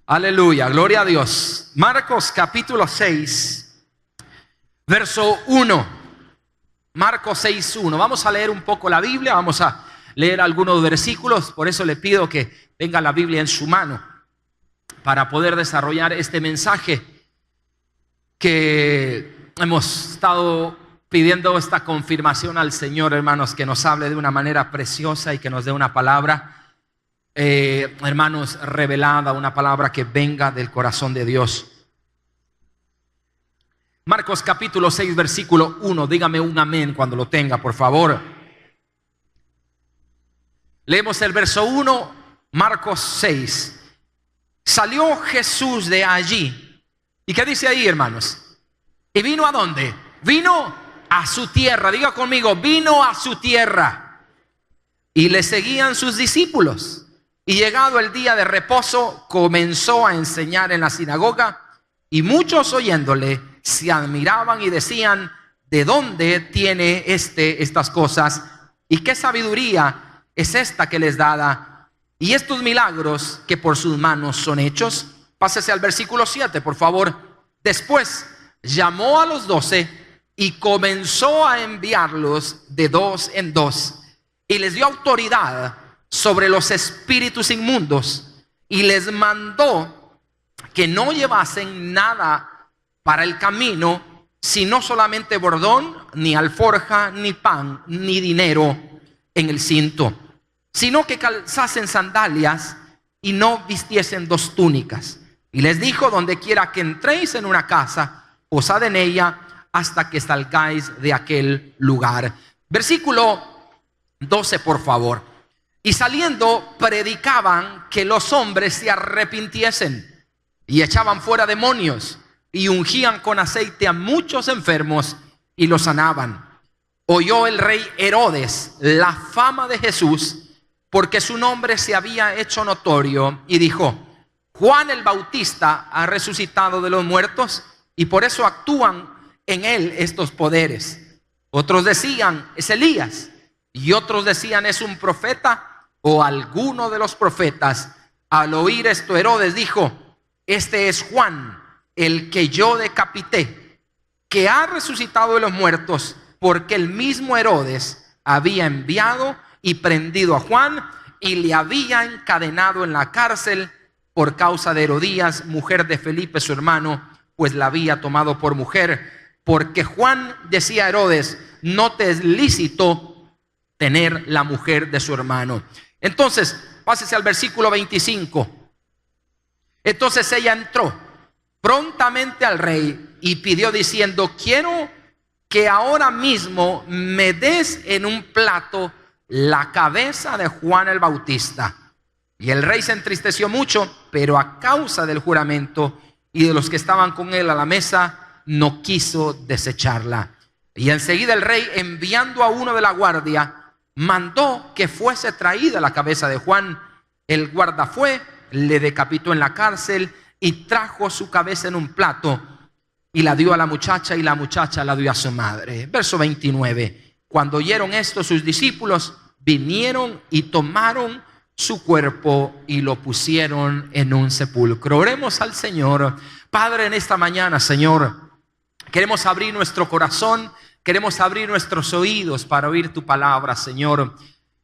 Aleluya, gloria a Dios. Marcos capítulo 6, verso 1. Marcos 6:1. Vamos a leer un poco la Biblia, vamos a leer algunos versículos. Por eso le pido que tenga la Biblia en su mano para poder desarrollar este mensaje que hemos estado pidiendo, esta confirmación al Señor, hermanos, que nos hable de una manera preciosa y que nos dé una palabra, hermanos, revelada, una palabra que venga del corazón de Dios. Marcos capítulo 6, versículo 1. Dígame un amén cuando lo tenga, por favor. Leemos el verso 1, Marcos 6. Salió Jesús de allí. ¿Y qué dice ahí, hermanos? ¿Y vino a dónde? Vino a su tierra. Diga conmigo, vino a su tierra. Y le seguían sus discípulos. Y llegado el día de reposo, comenzó a enseñar en la sinagoga. Y muchos oyéndole se admiraban y decían: ¿de dónde tiene estas cosas? ¿Y qué sabiduría es esta que les da? Y estos milagros que por sus manos son hechos. Pásese al versículo 7, por favor. Después llamó a los 12 y comenzó a enviarlos de dos en dos. Y les dio autoridad sobre los espíritus inmundos. Y les mandó que no llevasen nada para el camino, sino solamente bordón, ni alforja, ni pan, ni dinero en el cinto, sino que calzasen sandalias y no vistiesen dos túnicas. Y les dijo: donde quiera que entréis en una casa, posad en ella hasta que salgáis de aquel lugar. Versículo 12, por favor. Y saliendo predicaban que los hombres se arrepintiesen, y echaban fuera demonios, y ungían con aceite a muchos enfermos y los sanaban. Oyó el rey Herodes la fama de Jesús, porque su nombre se había hecho notorio, y dijo: Juan el Bautista ha resucitado de los muertos, y por eso actúan en él estos poderes. Otros decían: es Elías, y otros decían: es un profeta o alguno de los profetas. Al oír esto, Herodes dijo: este es Juan, el que yo decapité, que ha resucitado de los muertos, porque el mismo Herodes había enviado y prendido a Juan, y le había encadenado en la cárcel por causa de Herodías, mujer de Felipe su hermano, pues la había tomado por mujer. Porque Juan decía a Herodes: no te es lícito tener la mujer de su hermano. Entonces, pásese al versículo 25. Entonces ella entró prontamente al rey y pidió diciendo: quiero que ahora mismo me des en un plato la cabeza de Juan el Bautista. Y el rey se entristeció mucho, pero a causa del juramento y de los que estaban con él a la mesa, no quiso desecharla. Y enseguida el rey, enviando a uno de la guardia, mandó que fuese traída la cabeza de Juan. El guarda fue, le decapitó en la cárcel y trajo su cabeza en un plato y la dio a la muchacha, y la muchacha la dio a su madre. Verso 29. Cuando oyeron esto, sus discípulos vinieron y tomaron su cuerpo y lo pusieron en un sepulcro. Oremos al Señor. Padre, en esta mañana, Señor, queremos abrir nuestro corazón, queremos abrir nuestros oídos para oír tu palabra, Señor.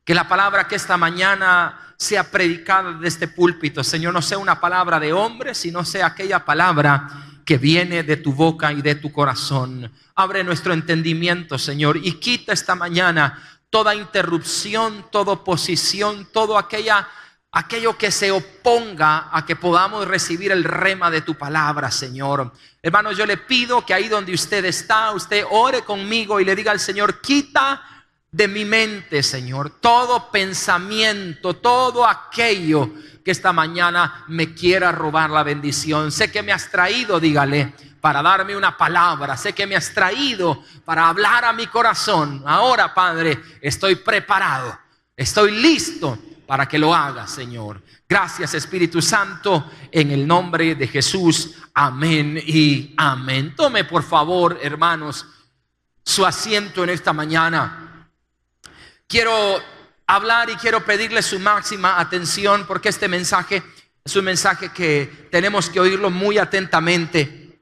Que la palabra que esta mañana sea predicada de este púlpito, Señor, no sea una palabra de hombre, sino sea aquella palabra que viene de tu boca y de tu corazón. Abre nuestro entendimiento, Señor, y quita esta mañana toda interrupción, toda oposición, todo aquello que se oponga a que podamos recibir el rema de tu palabra, Señor. Hermanos, yo le pido que ahí donde usted está, usted ore conmigo y le diga al Señor: quita de mi mente, Señor, todo pensamiento, todo aquello que esta mañana me quiera robar la bendición. Sé que me has traído, dígale, para darme una palabra. Sé que me has traído para hablar a mi corazón. Ahora, Padre, estoy preparado, estoy listo para que lo haga, Señor. Gracias, Espíritu Santo, en el nombre de Jesús. Amén y amén. Tome, por favor, hermanos, su asiento en esta mañana. Quiero hablar y quiero pedirle su máxima atención, porque este mensaje Es un mensaje que tenemos que oírlo muy atentamente.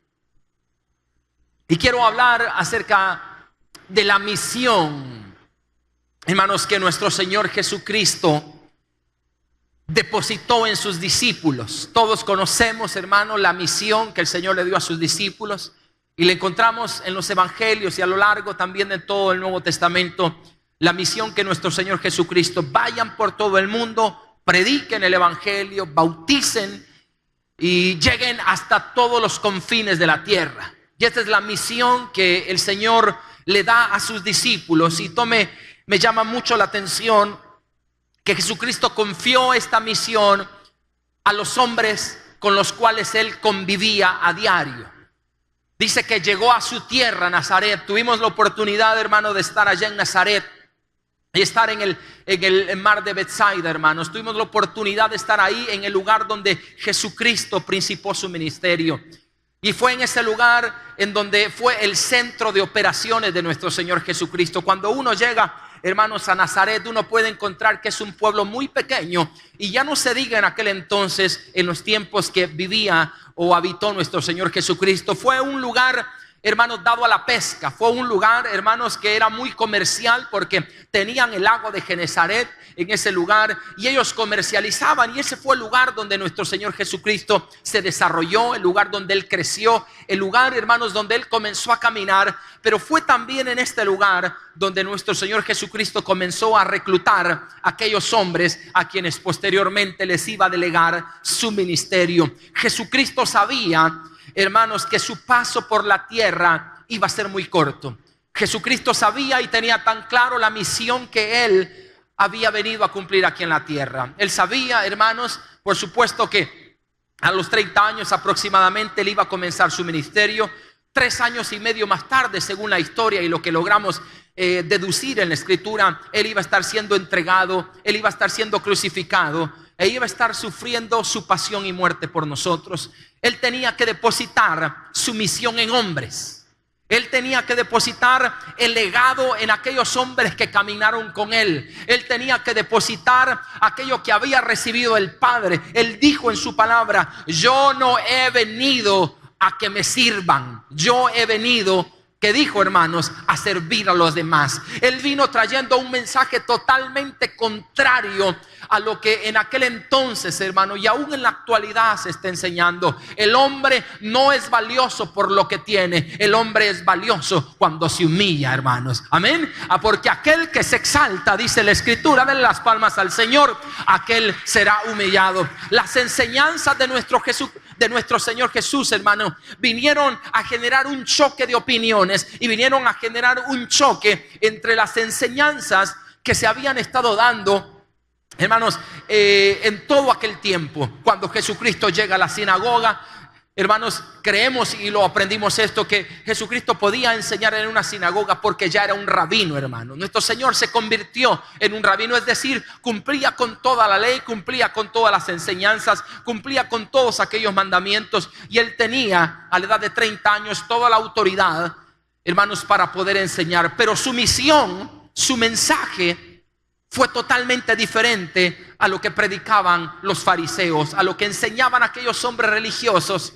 Y quiero hablar acerca de la misión, hermanos, que nuestro Señor Jesucristo depositó en sus discípulos. Todos conocemos, hermanos, la misión que el Señor le dio a sus discípulos. Y le encontramos en los evangelios y a lo largo también de todo el Nuevo Testamento. La misión que nuestro Señor Jesucristo: vayan por todo el mundo, prediquen el evangelio, bauticen y lleguen hasta todos los confines de la tierra. Y esta es la misión que el Señor le da a sus discípulos. Y me llama mucho la atención que Jesucristo confió esta misión a los hombres con los cuales Él convivía a diario. Dice que llegó a su tierra, Nazaret. Tuvimos la oportunidad, hermano, de estar allá en Nazaret y estar en el mar de Betsaida, hermanos. Tuvimos la oportunidad de estar ahí en el lugar donde Jesucristo principió su ministerio. Y fue en ese lugar en donde fue el centro de operaciones de nuestro Señor Jesucristo. Cuando uno llega, hermanos, a Nazaret, uno puede encontrar que es un pueblo muy pequeño. Y ya no se diga en aquel entonces, en los tiempos que vivía o habitó nuestro Señor Jesucristo. Fue un lugar, hermanos, dado a la pesca. Fue un lugar, hermanos, que era muy comercial porque tenían el lago de Genesaret en ese lugar y ellos comercializaban. Y ese fue el lugar donde nuestro Señor Jesucristo se desarrolló, el lugar donde Él creció, el lugar, hermanos, donde Él comenzó a caminar. Pero fue también en este lugar donde nuestro Señor Jesucristo comenzó a reclutar a aquellos hombres a quienes posteriormente les iba a delegar su ministerio. Jesucristo sabía, hermanos, que su paso por la tierra iba a ser muy corto. Jesucristo sabía y tenía tan claro la misión que Él había venido a cumplir aquí en la tierra. Él sabía, hermanos, por supuesto que a los 30 años aproximadamente Él iba a comenzar su ministerio. 3 años y medio más tarde, según la historia y lo que logramos deducir en la Escritura, Él iba a estar siendo entregado, Él iba a estar siendo crucificado, e iba a estar sufriendo su pasión y muerte por nosotros. Él tenía que depositar su misión en hombres. Él tenía que depositar el legado en aquellos hombres que caminaron con Él. Él tenía que depositar aquello que había recibido el Padre. Él dijo en su palabra: yo no he venido a que me sirvan, yo he venido, que dijo, hermanos, a servir a los demás. Él vino trayendo un mensaje totalmente contrario a lo que en aquel entonces, hermano, y aún en la actualidad se está enseñando. El hombre no es valioso por lo que tiene. El hombre es valioso cuando se humilla, hermanos. Amén. Porque aquel que se exalta, dice la Escritura, denle las palmas al Señor, aquel será humillado. Las enseñanzas de nuestro Señor Jesús, hermano, vinieron a generar un choque de opiniones y vinieron a generar un choque entre las enseñanzas que se habían estado dando, hermanos, en todo aquel tiempo. Cuando Jesucristo llega a la sinagoga, hermanos, creemos y lo aprendimos esto, que Jesucristo podía enseñar en una sinagoga porque ya era un rabino, hermano. Nuestro Señor se convirtió en un rabino, es decir, cumplía con toda la ley, cumplía con todas las enseñanzas, cumplía con todos aquellos mandamientos, y Él tenía a la edad de 30 años toda la autoridad, hermanos, para poder enseñar. Pero su misión, su mensaje fue totalmente diferente a lo que predicaban los fariseos, a lo que enseñaban aquellos hombres religiosos.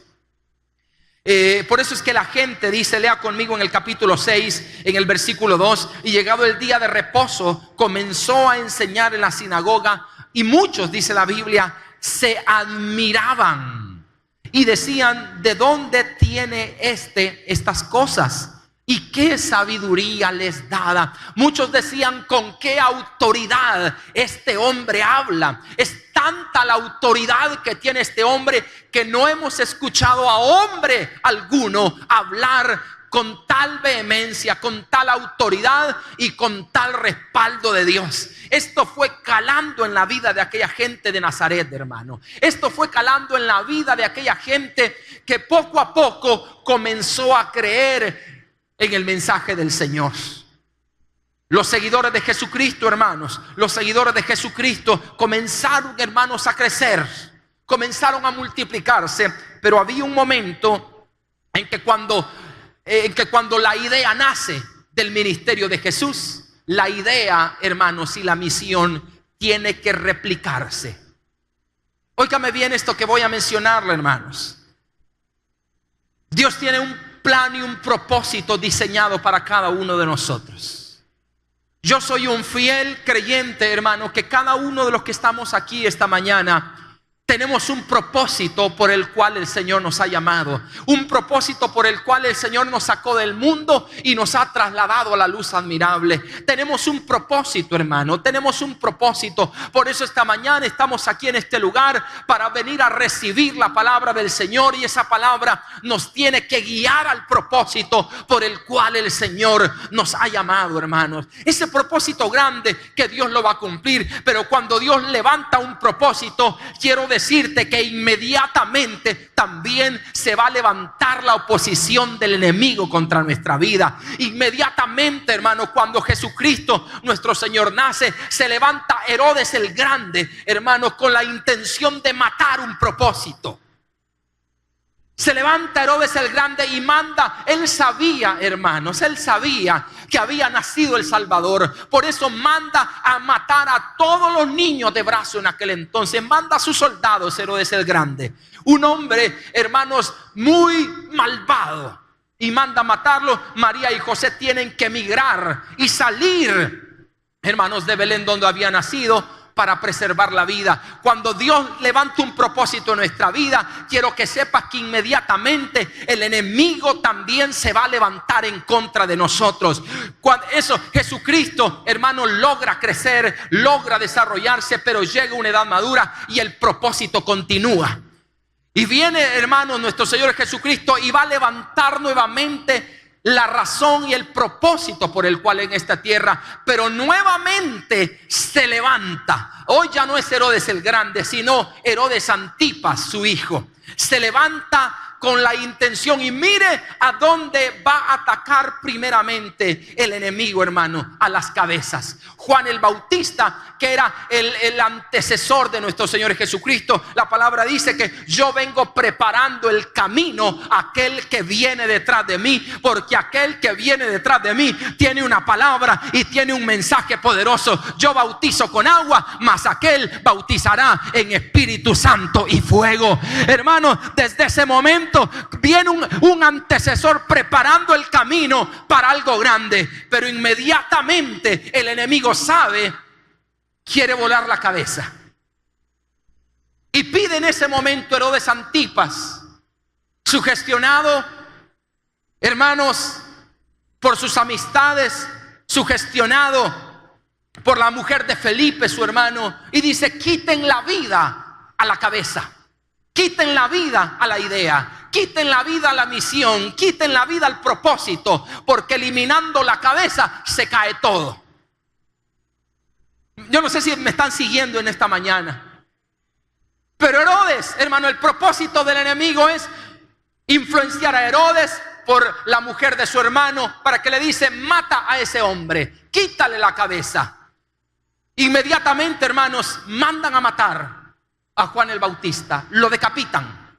Por eso es que la gente dice, lea conmigo en el capítulo 6, en el versículo 2, y llegado el día de reposo, comenzó a enseñar en la sinagoga, y muchos, dice la Biblia, se admiraban y decían: ¿de dónde tiene estas cosas? ¿Y qué sabiduría les dada? Muchos decían: ¿con qué autoridad este hombre habla? Es tanta la autoridad que tiene este hombre que no hemos escuchado a hombre alguno hablar con tal vehemencia, con tal autoridad y con tal respaldo de Dios. Esto fue calando en la vida de aquella gente de Nazaret, hermano. Esto fue calando en la vida de aquella gente que poco a poco comenzó a creer en el mensaje del Señor. Los seguidores de Jesucristo, hermanos, los seguidores de Jesucristo comenzaron, hermanos, a crecer, comenzaron a multiplicarse. Pero había un momento en que cuando la idea nace del ministerio de Jesús, la idea, hermanos, y la misión tiene que replicarse. Óigame bien esto que voy a mencionarle, hermanos. Dios tiene un plan y un propósito diseñado para cada uno de nosotros. Yo soy un fiel creyente, hermano, que cada uno de los que estamos aquí esta mañana tenemos un propósito por el cual el Señor nos ha llamado. Un propósito por el cual el Señor nos sacó del mundo y nos ha trasladado a la luz admirable. Tenemos un propósito, hermano. Tenemos un propósito. Por eso esta mañana estamos aquí en este lugar para venir a recibir la palabra del Señor. Y esa palabra nos tiene que guiar al propósito por el cual el Señor nos ha llamado, hermanos. Ese propósito grande que Dios lo va a cumplir. Pero cuando Dios levanta un propósito, quiero decirte que inmediatamente también se va a levantar la oposición del enemigo contra nuestra vida. Inmediatamente, hermano, cuando Jesucristo nuestro Señor nace, se levanta Herodes el Grande, hermano, con la intención de matar un propósito. Se levanta Herodes el Grande y manda. Él sabía, hermanos, él sabía que había nacido el Salvador. Por eso manda a matar a todos los niños de brazo en aquel entonces. Manda a sus soldados, Herodes el Grande. Un hombre, hermanos, muy malvado. Y manda a matarlo. María y José tienen que emigrar y salir, hermanos, de Belén donde había nacido, para preservar la vida. Cuando Dios levanta un propósito en nuestra vida, quiero que sepas que inmediatamente el enemigo también se va a levantar en contra de nosotros. Cuando eso, Jesucristo, hermano, logra crecer, logra desarrollarse, pero llega a una edad madura y el propósito continúa. Y viene, hermano, nuestro Señor Jesucristo y va a levantar nuevamente la razón y el propósito por el cual en esta tierra, pero nuevamente se levanta. Hoy ya no es Herodes el Grande, sino Herodes Antipas, su hijo. Se levanta con la intención, y mire a dónde va a atacar primeramente el enemigo, hermano, a las cabezas. Juan el Bautista, que era el antecesor de nuestro Señor Jesucristo, la palabra dice que yo vengo preparando el camino a aquel que viene detrás de mí, porque aquel que viene detrás de mí tiene una palabra y tiene un mensaje poderoso. Yo bautizo con agua, mas aquel bautizará en Espíritu Santo y fuego. Hermano, desde ese momento viene un antecesor preparando el camino para algo grande. Pero inmediatamente el enemigo sabe, quiere volar la cabeza. Y pide en ese momento Herodes Antipas, sugestionado, hermanos, por sus amistades, sugestionado por la mujer de Felipe, su hermano, y dice: quiten la vida a la cabeza, quiten la vida a la idea, quiten la vida a la misión, quiten la vida al propósito, porque eliminando la cabeza se cae todo. Yo no sé si me están siguiendo en esta mañana, pero Herodes, hermano, el propósito del enemigo es influenciar a Herodes por la mujer de su hermano, para que le dice: mata a ese hombre, quítale la cabeza. Inmediatamente, hermanos, mandan a matar a Juan el Bautista, lo decapitan,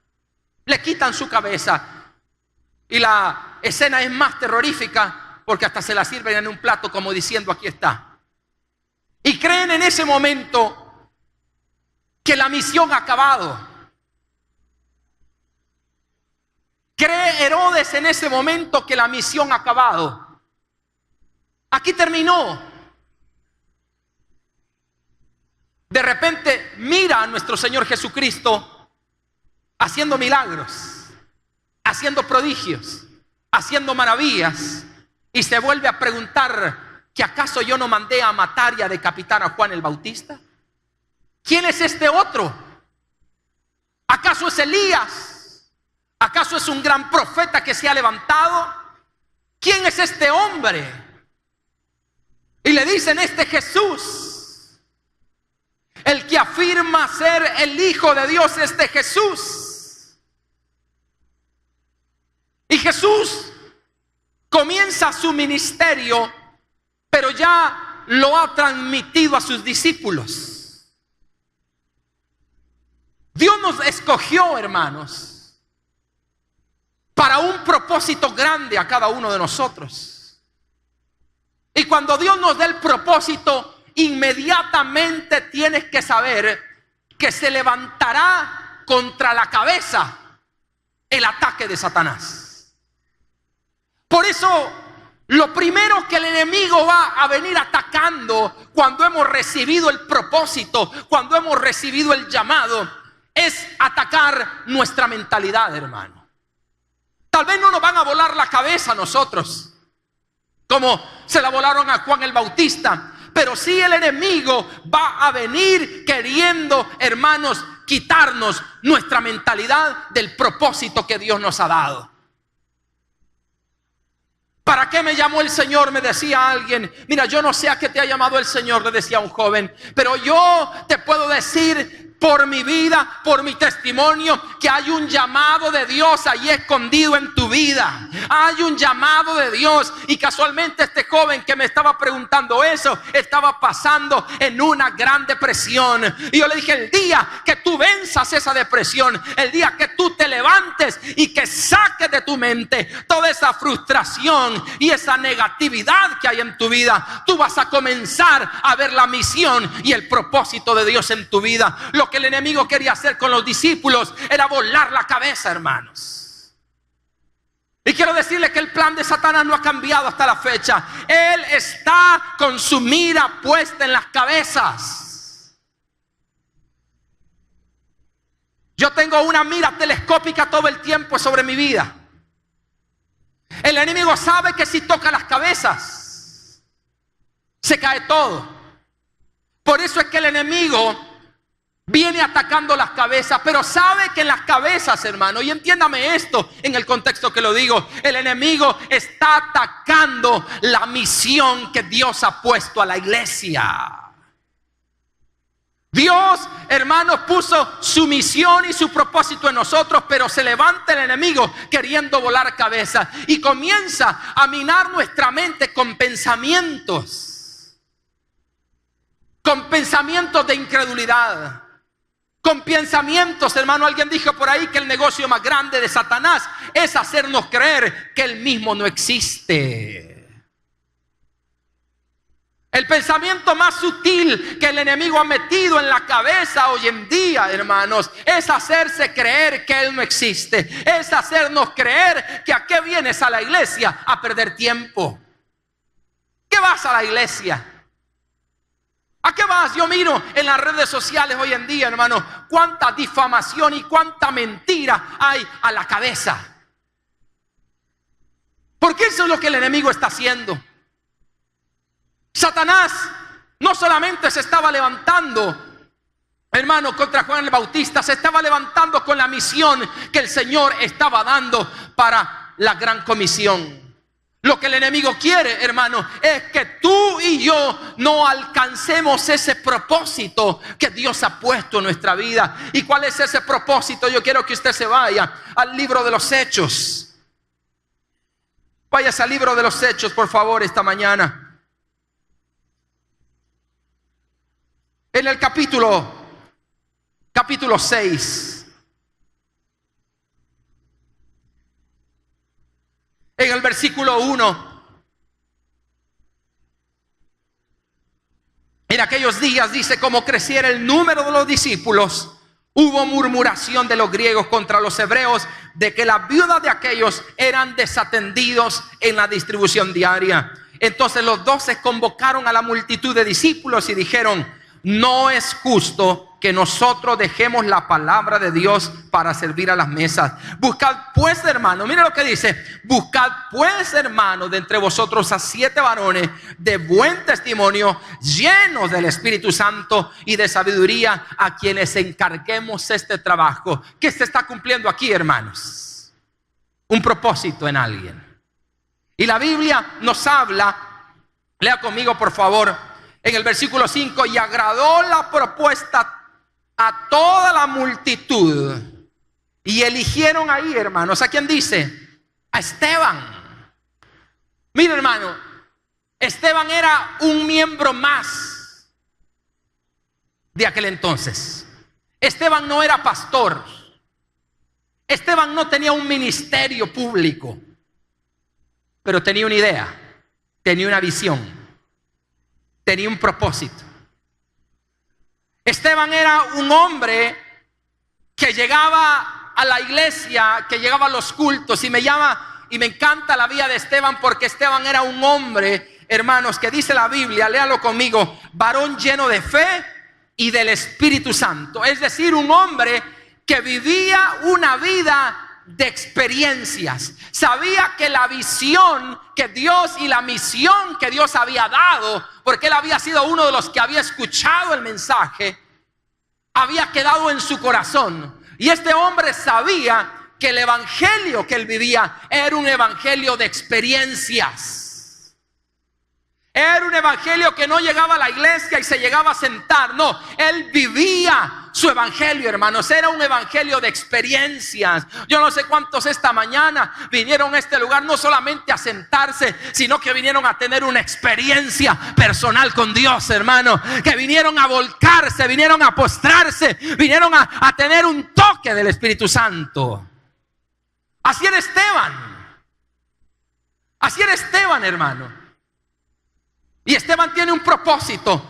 le quitan su cabeza. Y la escena es más terrorífica porque hasta se la sirven en un plato como diciendo: aquí está. Y creen en ese momento que la misión ha acabado. Cree Herodes en ese momento que la misión ha acabado. Aquí terminó. De repente mira a nuestro Señor Jesucristo haciendo milagros, haciendo prodigios, haciendo maravillas, y se vuelve a preguntar: ¿que acaso yo no mandé a matar y a decapitar a Juan el Bautista? ¿Quién es este otro? ¿Acaso es Elías? ¿Acaso es un gran profeta que se ha levantado? ¿Quién es este hombre? Y le dicen: este Jesús, el que afirma ser el Hijo de Dios, este Jesús. Y Jesús comienza su ministerio, pero ya lo ha transmitido a sus discípulos. Dios nos escogió, hermanos, para un propósito grande a cada uno de nosotros. Y cuando Dios nos da el propósito, inmediatamente tienes que saber que se levantará contra la cabeza el ataque de Satanás. Por eso, lo primero que el enemigo va a venir atacando cuando hemos recibido el propósito, cuando hemos recibido el llamado, es atacar nuestra mentalidad, hermano. Tal vez no nos van a volar la cabeza a nosotros, como se la volaron a Juan el Bautista, pero sí el enemigo va a venir queriendo, hermanos, quitarnos nuestra mentalidad del propósito que Dios nos ha dado. ¿Para qué me llamó el Señor?, me decía alguien. Mira, yo no sé a qué te ha llamado el Señor, le decía un joven, pero yo te puedo decir por mi vida, por mi testimonio, que hay un llamado de Dios ahí escondido en tu vida. Hay un llamado de Dios. Y casualmente este joven que me estaba preguntando eso estaba pasando en una gran depresión. Y yo le dije, el día que tú venzas esa depresión, el día que tú te levantes y que saques de tu mente toda esa frustración y esa negatividad que hay en tu vida, tú vas a comenzar a ver la misión y el propósito de Dios en tu vida. Lo que el enemigo quería hacer con los discípulos era volar la cabeza, hermanos. Y quiero decirle que el plan de Satanás no ha cambiado hasta la fecha. Él está con su mira puesta en las cabezas. Yo tengo una mira telescópica todo el tiempo sobre mi vida. El enemigo sabe que si toca las cabezas, se cae todo. Por eso es que el enemigo viene atacando las cabezas, pero sabe que en las cabezas, hermano, y entiéndame esto en el contexto que lo digo, el enemigo está atacando la misión que Dios ha puesto a la iglesia. Dios, hermanos, puso su misión y su propósito en nosotros, pero se levanta el enemigo queriendo volar cabezas y comienza a minar nuestra mente con pensamientos de incredulidad. Con pensamientos, hermano, alguien dijo por ahí que el negocio más grande de Satanás es hacernos creer que él mismo no existe. El pensamiento más sutil que el enemigo ha metido en la cabeza hoy en día, hermanos, es hacerse creer que él no existe. Es hacernos creer que a qué vienes a la iglesia, a perder tiempo. ¿Qué vas a la iglesia? ¿A qué vas? Yo miro en las redes sociales hoy en día, hermano, cuánta difamación y cuánta mentira hay a la cabeza. Porque eso es lo que el enemigo está haciendo. Satanás no solamente se estaba levantando, hermano, contra Juan el Bautista, se estaba levantando con la misión que el Señor estaba dando para la gran comisión. Lo que el enemigo quiere, hermano, es que tú y yo no alcancemos ese propósito que Dios ha puesto en nuestra vida. ¿Y cuál es ese propósito? Yo quiero que usted se vaya al libro de los Hechos. Váyase al libro de los Hechos, por favor, esta mañana. En el capítulo 6. En el versículo 1. En aquellos días, dice, como creciera el número de los discípulos, hubo murmuración de los griegos contra los hebreos de que las viudas de aquellos eran desatendidos en la distribución diaria. Entonces los 12 convocaron a la multitud de discípulos y dijeron: no es justo que nosotros dejemos la palabra de Dios para servir a las mesas. Buscad pues, hermano, mira lo que dice: buscad pues, hermano, de entre vosotros a 7 varones de buen testimonio, llenos del Espíritu Santo y de sabiduría, a quienes encarguemos este trabajo. ¿Qué se está cumpliendo aquí, hermanos? Un propósito en alguien. Y la Biblia nos habla, lea conmigo por favor, en el versículo 5, y agradó la propuesta a toda la multitud. Y eligieron ahí, hermanos, ¿a quién dice? A Esteban. Mira, hermano, Esteban era un miembro más de aquel entonces. Esteban no era pastor. Esteban no tenía un ministerio público, pero tenía una idea, tenía una visión, tenía un propósito. Esteban era un hombre que llegaba a la iglesia, que llegaba a los cultos, y me encanta la vida de Esteban, porque Esteban era un hombre, hermanos, que dice la Biblia, léalo conmigo, varón lleno de fe y del Espíritu Santo. Es decir, un hombre que vivía una vida de experiencias. Sabía que la visión que Dios y la misión que Dios había dado, porque él había sido uno de los que había escuchado el mensaje, había quedado en su corazón. Y este hombre sabía que el evangelio que él vivía era un evangelio de experiencias. Era un evangelio que no llegaba a la iglesia y se llegaba a sentar. No, él vivía su evangelio, hermanos. Era un evangelio de experiencias. Yo no sé cuántos esta mañana vinieron a este lugar no solamente a sentarse, sino que vinieron a tener una experiencia personal con Dios, hermano. Que vinieron a volcarse, vinieron a postrarse, vinieron a tener un toque del Espíritu Santo. Así era Esteban. Así era Esteban, hermano. Y Esteban tiene un propósito.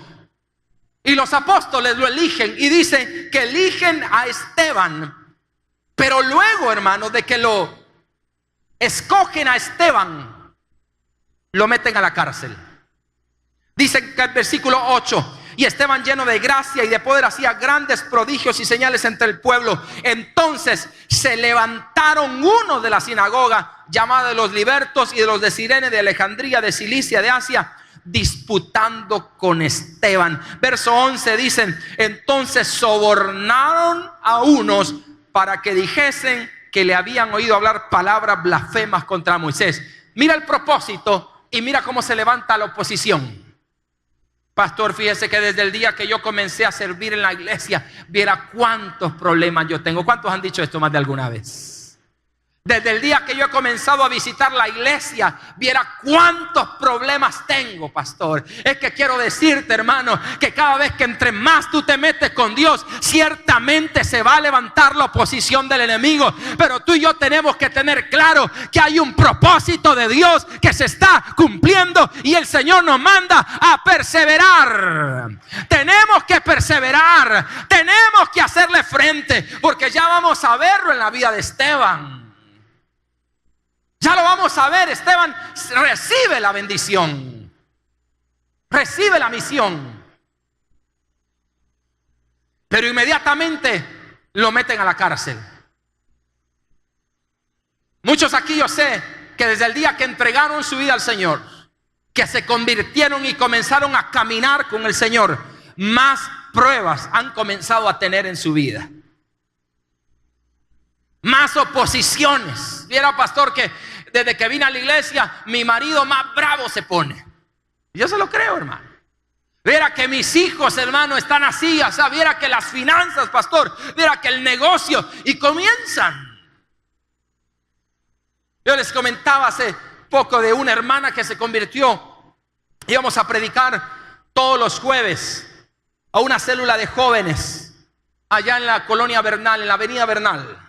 Y los apóstoles lo eligen. Y dice que eligen a Esteban. Pero luego, hermano, de que lo escogen a Esteban, lo meten a la cárcel. Dice que el versículo 8: y Esteban, lleno de gracia y de poder, hacía grandes prodigios y señales entre el pueblo. Entonces se levantaron unos de la sinagoga, llamada de los libertos y de los de Cirene, de Alejandría, de Cilicia, de Asia, disputando con Esteban. Verso 11 dicen: entonces sobornaron a unos para que dijesen que le habían oído hablar palabras blasfemas contra Moisés. Mira el propósito y mira cómo se levanta la oposición. Pastor, fíjese que desde el día que yo comencé a servir en la iglesia, viera cuántos problemas yo tengo. ¿Cuántos han dicho esto más de alguna vez? Desde el día que yo he comenzado a visitar la iglesia, viera cuántos problemas tengo, pastor. Es que quiero decirte, hermano, que cada vez que entre más tú te metes con Dios, ciertamente se va a levantar la oposición del enemigo. Pero tú y yo tenemos que tener claro que hay un propósito de Dios que se está cumpliendo, y el Señor nos manda a perseverar. Tenemos que perseverar, tenemos que hacerle frente, porque ya vamos a verlo en la vida de Esteban. Ya lo vamos a ver. Esteban recibe la bendición, recibe la misión, pero inmediatamente lo meten a la cárcel. Muchos aquí, yo sé que desde el día que entregaron su vida al Señor, que se convirtieron y comenzaron a caminar con el Señor, más pruebas han comenzado a tener en su vida, más oposiciones. Viera, pastor, que desde que vine a la iglesia, mi marido más bravo se pone. Yo se lo creo, hermano. Viera que mis hijos, hermano, están así. O sea, viera que las finanzas, pastor, viera que el negocio, y comienzan. Yo les comentaba hace poco de una hermana que se convirtió. Íbamos a predicar todos los jueves a una célula de jóvenes allá en la colonia Bernal, en la avenida Bernal.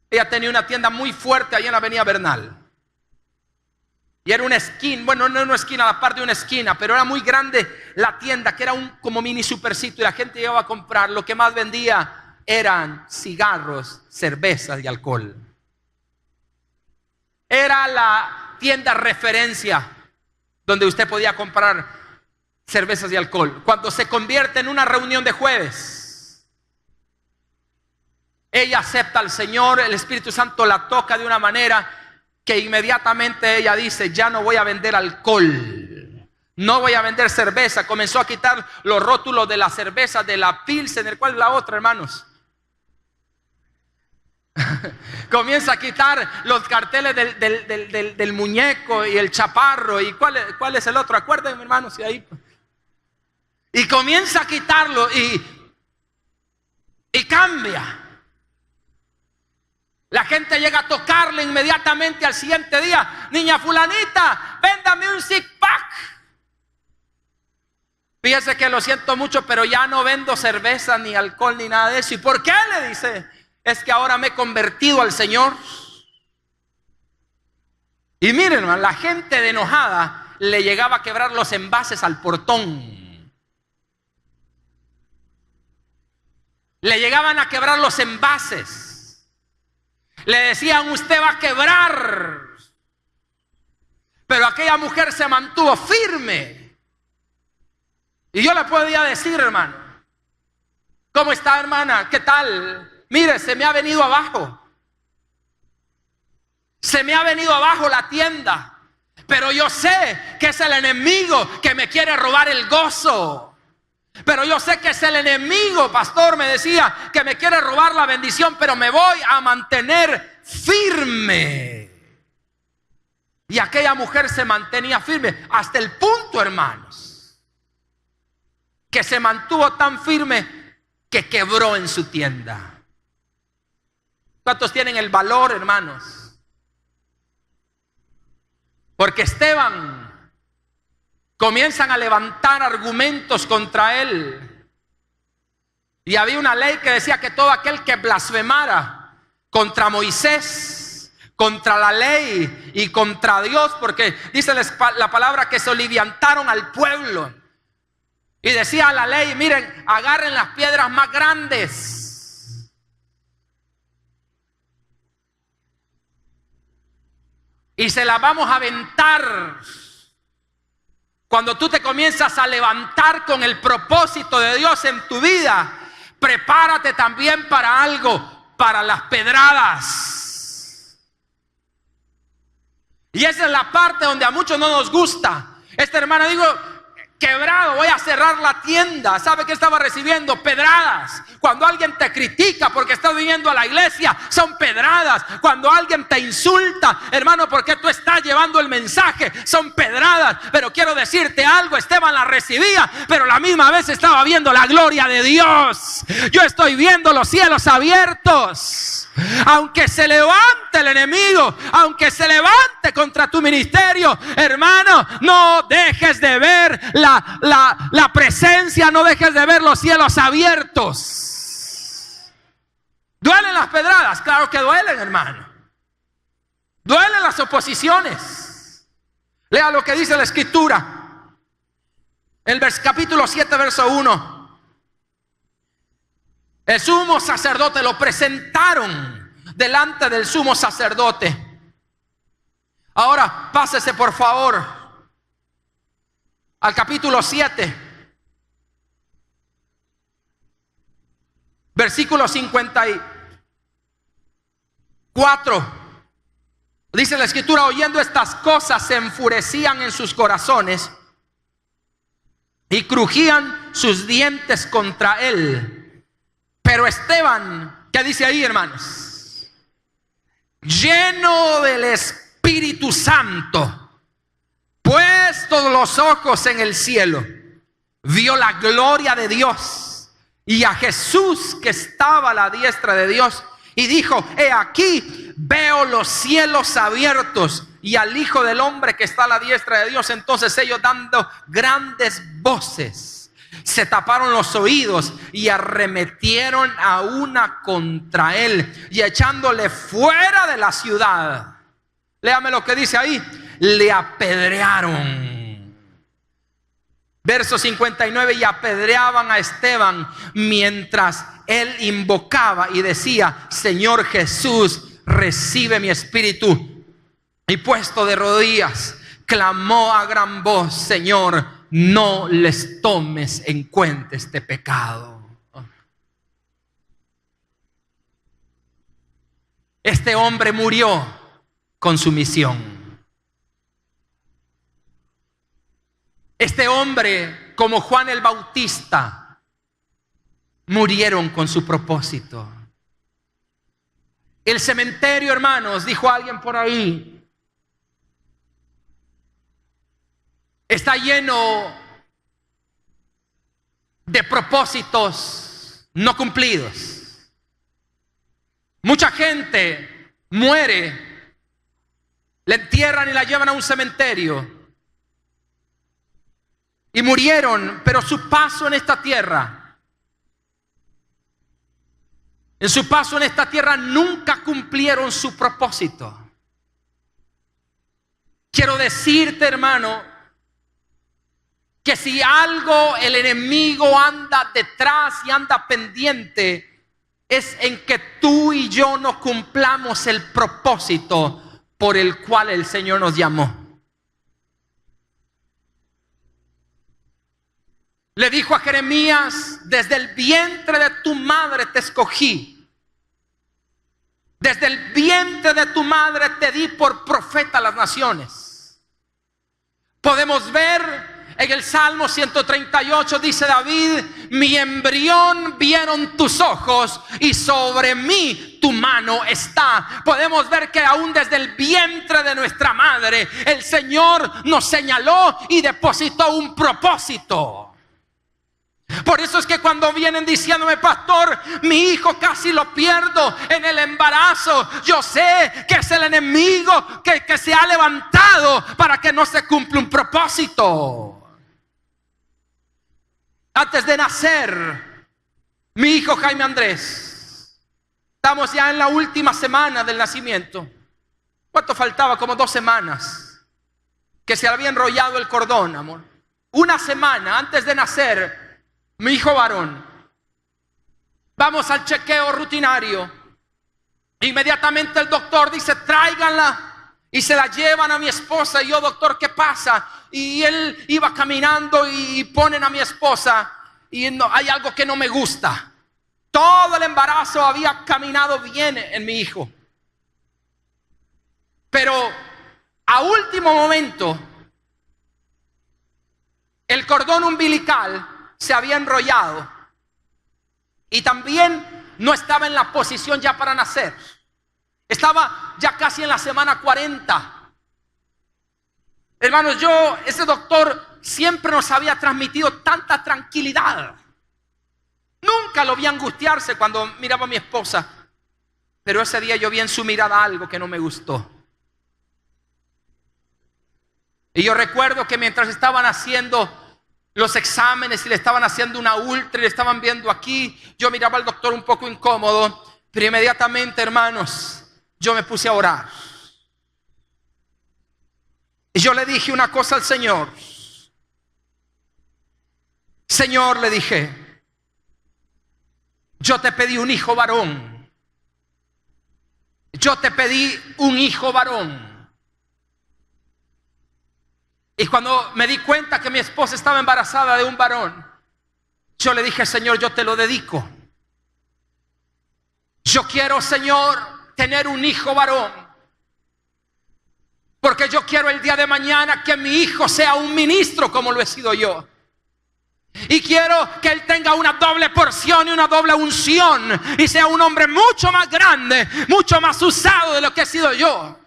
Ella tenía una tienda muy fuerte allá en la avenida Bernal. Y era una esquina, bueno, no una esquina, a la par de una esquina, pero era muy grande la tienda, que era un como mini supercito, y la gente llegaba a comprar. Lo que más vendía eran cigarros, cervezas y alcohol. Era la tienda referencia donde usted podía comprar cervezas y alcohol. Cuando se convierte en una reunión de jueves, ella acepta al Señor, el Espíritu Santo la toca de una manera que inmediatamente ella dice: ya no voy a vender alcohol, no voy a vender cerveza. Comenzó a quitar los rótulos de la cerveza, de la Pilsen. ¿Cuál es la otra, hermanos? Comienza a quitar los carteles del muñeco y el chaparro. ¿Y cuál es el otro? Acuérdenme, hermanos, y ahí. Y comienza a quitarlo y cambia. La gente llega a tocarle inmediatamente al siguiente día: niña fulanita, véndame un six pack. Fíjese que lo siento mucho, pero ya no vendo cerveza, ni alcohol, ni nada de eso. ¿Y por qué? Le dice: es que ahora me he convertido al Señor. Y miren, hermano, la gente de enojada le llegaba a quebrar los envases al portón. Le llegaban a quebrar los envases. Le decían, usted va a quebrar. Pero aquella mujer se mantuvo firme. Y yo le podía decir, hermano, ¿cómo está, hermana? ¿Qué tal? Mire, se me ha venido abajo. Se me ha venido abajo la tienda. Pero yo sé que es el enemigo que me quiere robar el gozo. Pero yo sé que es el enemigo, pastor, me decía, que me quiere robar la bendición. Pero me voy a mantener firme. Y aquella mujer se mantenía firme hasta el punto, hermanos, que se mantuvo tan firme que quebró en su tienda. ¿Cuántos tienen el valor, hermanos? Porque Esteban comienzan a levantar argumentos contra él. Y había una ley que decía que todo aquel que blasfemara contra Moisés, contra la ley y contra Dios, porque dice la palabra que se oliviantaron al pueblo. Y decía la ley, miren, agarren las piedras más grandes. Y se las vamos a aventar. Cuando tú te comienzas a levantar con el propósito de Dios en tu vida, prepárate también para algo, para las pedradas. Y esa es la parte donde a muchos no nos gusta. Esta hermana dijo, quebrado, voy a cerrar la tienda. ¿Sabe qué estaba recibiendo? Pedradas. Cuando alguien te critica porque estás viniendo a la iglesia, son pedradas. Cuando alguien te insulta, hermano, porque tú estás llevando el mensaje, son pedradas. Pero quiero decirte algo, Esteban la recibía, pero a la misma vez estaba viendo la gloria de Dios. Yo estoy viendo los cielos abiertos. Aunque se levante el enemigo, aunque se levante contra tu ministerio, hermano, no dejes de ver la presencia, no dejes de ver los cielos abiertos. ¿Duelen las pedradas? Claro que duelen, hermano. Duelen las oposiciones. Lea lo que dice la escritura. El capítulo 7, verso 1. El sumo sacerdote lo presentaron delante del sumo sacerdote. Ahora pásese por favor al capítulo 7, versículo 54. Dice la escritura, oyendo estas cosas se enfurecían en sus corazones y crujían sus dientes contra él. Pero Esteban, ¿qué dice ahí, hermanos? Lleno del Espíritu Santo, puestos los ojos en el cielo, vio la gloria de Dios y a Jesús que estaba a la diestra de Dios, y dijo, he aquí, veo los cielos abiertos y al Hijo del Hombre que está a la diestra de Dios. Entonces ellos, dando grandes voces, se taparon los oídos y arremetieron a una contra él y echándole fuera de la ciudad. Léame lo que dice ahí. Le apedrearon. Verso 59. Y apedreaban a Esteban mientras él invocaba y decía, Señor Jesús, recibe mi espíritu. Y puesto de rodillas, clamó a gran voz, Señor, no les tomes en cuenta este pecado. Este hombre murió con su misión. Este hombre, como Juan el Bautista, murieron con su propósito. El cementerio, hermanos, dijo alguien por ahí, está lleno de propósitos no cumplidos. Mucha gente muere, la entierran y la llevan a un cementerio. Y murieron, pero su paso en esta tierra, nunca cumplieron su propósito. Quiero decirte, hermano, que si algo el enemigo anda detrás y anda pendiente, es en que tú y yo no cumplamos el propósito por el cual el Señor nos llamó. Le dijo a Jeremías: desde el vientre de tu madre te escogí. Desde el vientre de tu madre te di por profeta a las naciones. Podemos ver en el Salmo 138, dice David: mi embrión vieron tus ojos y sobre mí tu mano está. Podemos ver que aún desde el vientre de nuestra madre el Señor nos señaló y depositó un propósito. Por eso es que cuando vienen diciéndome: pastor, mi hijo casi lo pierdo en el embarazo, yo sé que es el enemigo que se ha levantado para que no se cumpla un propósito. Antes de nacer mi hijo Jaime Andrés, estamos ya en la última semana del nacimiento. ¿Cuánto faltaba? Como 2 semanas que se había enrollado el cordón, amor. Una semana antes de nacer mi hijo varón. Vamos al chequeo rutinario. Inmediatamente el doctor dice: tráiganla. Y se la llevan a mi esposa. Y yo: doctor, ¿qué pasa? Y él iba caminando y ponen a mi esposa. Y no, hay algo que no me gusta. Todo el embarazo había caminado bien en mi hijo. Pero a último momento el cordón umbilical se había enrollado y también no estaba en la posición ya para nacer. Estaba ya casi en la semana 40. Hermanos, ese doctor siempre nos había transmitido tanta tranquilidad. Nunca lo vi angustiarse cuando miraba a mi esposa. Pero ese día yo vi en su mirada algo que no me gustó. Y yo recuerdo que mientras estaban haciendo los exámenes y le estaban haciendo una ultra y le estaban viendo aquí, yo miraba al doctor un poco incómodo, pero inmediatamente, hermanos, yo me puse a orar. Y yo le dije una cosa al Señor. Señor, le dije, yo te pedí un hijo varón. Yo te pedí un hijo varón. Y cuando me di cuenta que mi esposa estaba embarazada de un varón, yo le dije: Señor, yo te lo dedico. Yo quiero, Señor, tener un hijo varón, porque yo quiero el día de mañana que mi hijo sea un ministro como lo he sido yo. Y quiero que él tenga una doble porción y una doble unción, y sea un hombre mucho más grande, mucho más usado de lo que he sido yo.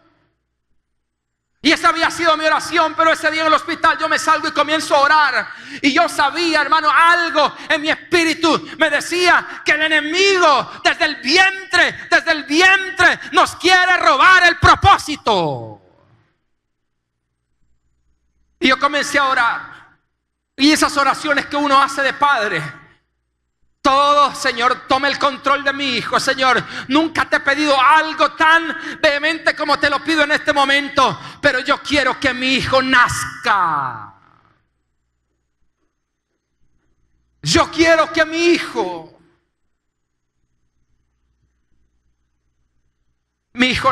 Y esa había sido mi oración. Pero ese día en el hospital yo me salgo y comienzo a orar. Y yo sabía, hermano, algo en mi espíritu me decía que el enemigo desde el vientre nos quiere robar el propósito. Y yo comencé a orar. Y esas oraciones que uno hace de padre: todo, Señor, toma el control de mi hijo. Señor, nunca te he pedido algo tan vehemente como te lo pido en este momento, pero yo quiero que mi hijo nazca. Yo quiero que mi hijo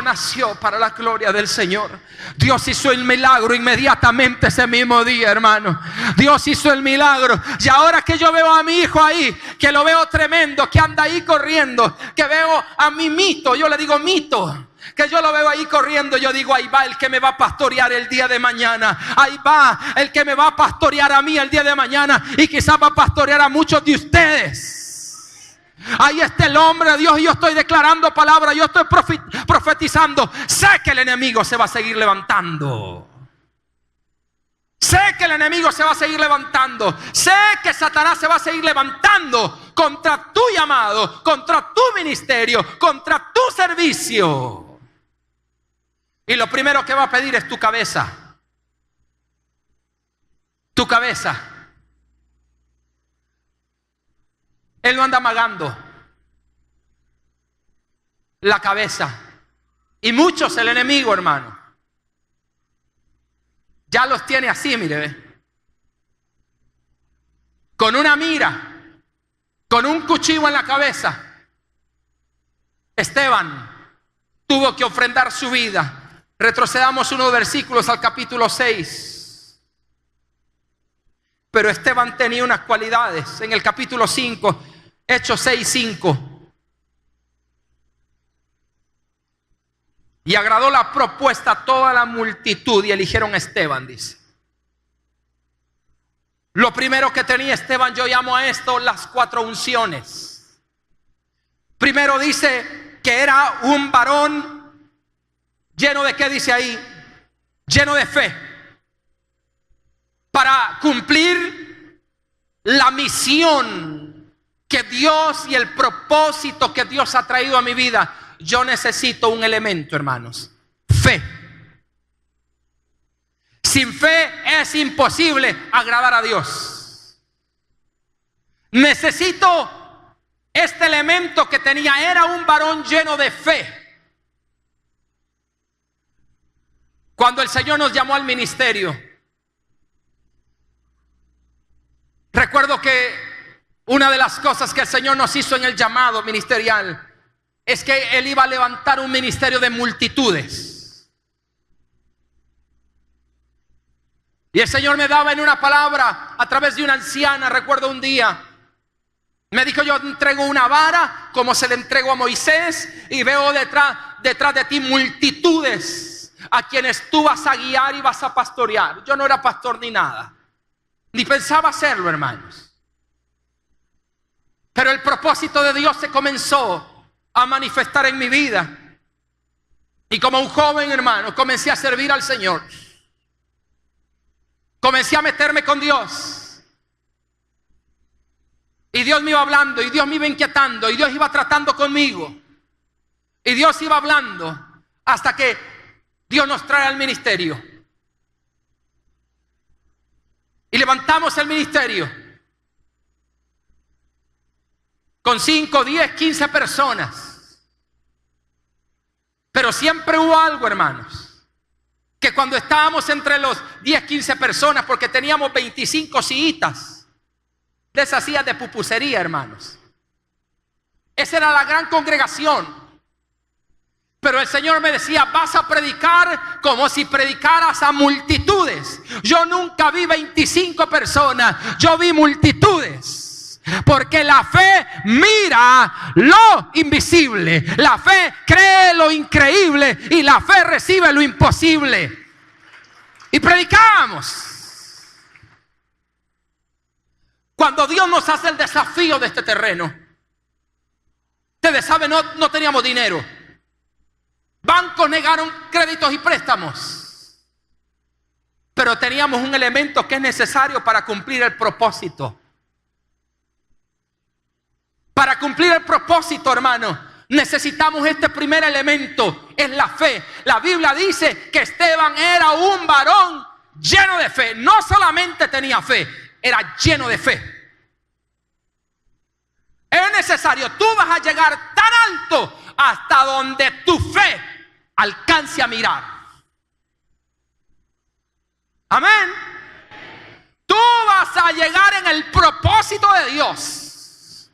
nació para la gloria del Señor. Dios hizo el milagro inmediatamente ese mismo día, hermano. Dios hizo el milagro. Y ahora que yo veo a mi hijo ahí, que lo veo tremendo, que anda ahí corriendo, que veo a mi Mito, yo le digo Mito, que yo lo veo ahí corriendo, yo digo: ahí va el que me va a pastorear el día de mañana. Ahí va el que me va a pastorear a mí el día de mañana, y quizás va a pastorear a muchos de ustedes. Ahí está el hombre de Dios, y yo estoy declarando palabra, yo estoy profetizando. Sé que el enemigo se va a seguir levantando. Sé que el enemigo se va a seguir levantando. Sé que Satanás se va a seguir levantando contra tu llamado, contra tu ministerio, contra tu servicio. Y lo primero que va a pedir es tu cabeza. Tu cabeza. Él no anda amagando la cabeza. Y muchos, el enemigo, hermano, ya los tiene así, mire, ve, con una mira, con un cuchillo en la cabeza, Esteban tuvo que ofrendar su vida. Retrocedamos unos versículos al capítulo 6. Pero Esteban tenía unas cualidades. En el capítulo 5, Hechos 6:5. Y agradó la propuesta a toda la multitud y eligieron a Esteban, dice. Lo primero que tenía Esteban, yo llamo a esto las 4 unciones. Primero dice que era un varón lleno de, ¿qué dice ahí? Lleno de fe. Para cumplir la misión que Dios y el propósito que Dios ha traído a mi vida, yo necesito un elemento, hermanos: fe. Sin fe es imposible agradar a Dios. Necesito este elemento que tenía. Era un varón lleno de fe. Cuando el Señor nos llamó al ministerio, recuerdo que una de las cosas que el Señor nos hizo en el llamado ministerial es que Él iba a levantar un ministerio de multitudes. Y el Señor me daba en una palabra a través de una anciana. Recuerdo un día, me dijo: yo entrego una vara como se le entregó a Moisés, y veo detrás de ti multitudes a quienes tú vas a guiar y vas a pastorear. Yo no era pastor ni nada, ni pensaba hacerlo, hermanos. Pero el propósito de Dios se comenzó a manifestar en mi vida. Y como un joven, hermano, comencé a servir al Señor. Comencé a meterme con Dios. Y Dios me iba hablando, y Dios me iba inquietando, y Dios iba tratando conmigo. Y Dios iba hablando hasta que Dios nos trae al ministerio. Y levantamos el ministerio con 5, 10, 15 personas. Pero siempre hubo algo, hermanos, que cuando estábamos entre los 10, 15 personas, porque teníamos 25 sillitas de esas sillas de pupusería, hermanos. Esa era la gran congregación. Pero el Señor me decía: vas a predicar como si predicaras a multitudes. Yo nunca vi 25 personas, yo vi multitudes. Porque la fe mira lo invisible, la fe cree lo increíble, y la fe recibe lo imposible. Y predicábamos. Cuando Dios nos hace el desafío de este terreno, ustedes saben, no teníamos dinero. Bancos negaron créditos y préstamos. Pero teníamos un elemento que es necesario para cumplir el propósito. Para cumplir el propósito, hermano, necesitamos este primer elemento: es la fe. La Biblia dice que Esteban era un varón lleno de fe. No solamente tenía fe, era lleno de fe. Es necesario, tú vas a llegar tan alto hasta donde tu fe alcance a mirar. Amén. Tú vas a llegar en el propósito de Dios